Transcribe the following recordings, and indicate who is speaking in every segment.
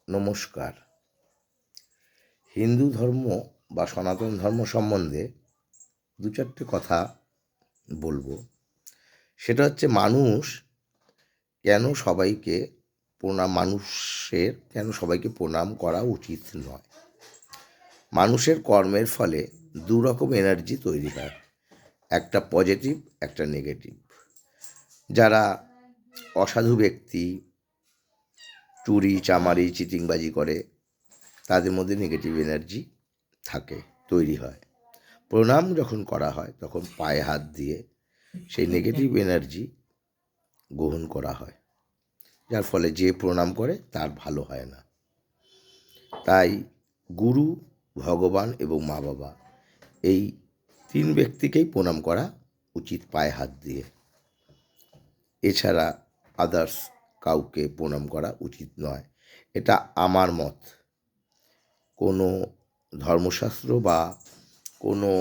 Speaker 1: নমস্কার। হিন্দু ধর্ম বা সনাতন ধর্ম সম্বন্ধে দু চারটে কথা বলবো। সেটা হচ্ছে মানুষের কেন সবাইকে প্রণাম করা উচিত নয়। মানুষের কর্মের ফলে দু রকম এনার্জি তৈরি হয়, একটা পজিটিভ, একটা নেগেটিভ। যারা অসাধু ব্যক্তি চুরি চামারি চিটিংবাজি করে তাদের মধ্যে নেগেটিভ এনার্জি থাকে, তৈরি হয়। প্রণাম যখন করা হয় তখন পায়ে হাত দিয়ে সেই নেগেটিভ এনার্জি গ্রহণ করা হয়, যার ফলে যে প্রণাম করে তার ভালো হয় না। তাই গুরু, ভগবান এবং মা বাবা এই তিন ব্যক্তিকেই প্রণাম করা উচিত পায়ে হাত দিয়ে। এছাড়া আদার্স কাউকে প্রণাম করা উচিত নয়, এটা আমার মত। কোনো ধর্মশাস্ত্র বা কোনো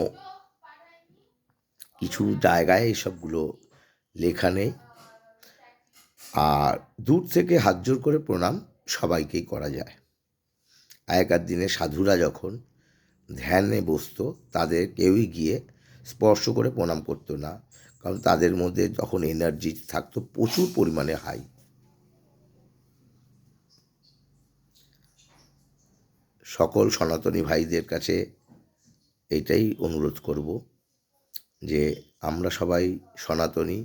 Speaker 1: কিছু জায়গায় এসবগুলো লেখা নেই। আর দূর থেকে হাত জোর করে প্রণাম সবাইকেই করা যায়। আগেকার দিনে সাধুরা যখন ধ্যানে বসতো তাদের কেউই গিয়ে স্পর্শ করে প্রণাম করতো না, কারণ তাদের মধ্যে যখন এনার্জি থাকতো প্রচুর পরিমাণে হাই। সকল সনাতনী ভাইদের কাছে এটাই অনুরোধ করব যে আমরা সবাই সনাতনী,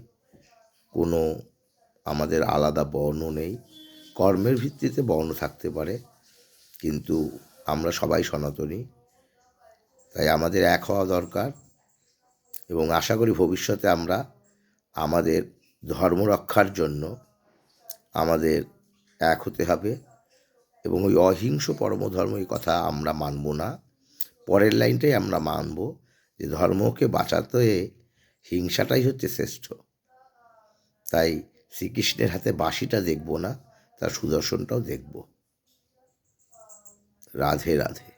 Speaker 1: কোনো আমাদের আলাদা বর্ণ নেই। কর্মের ভিত্তিতে বর্ণ থাকতে পারে, কিন্তু আমরা সবাই সনাতনী। তাই আমাদের এক হওয়া দরকার এবং আশা করি ভবিষ্যতে আমরা আমাদের ধর্ম রক্ষার জন্য আমাদের এক হতে হবে এবং ওই অহিংস পরমধর্ম এই কথা আমরা মানব না। পরের লাইনটাই আমরা মানব যে ধর্মকে বাঁচাতে হিংসাটাই হচ্ছে শ্রেষ্ঠ। তাই শ্রীকৃষ্ণের হাতে বাঁশিটা দেখব না, তার সুদর্শনটাও দেখব। রাধে রাধে।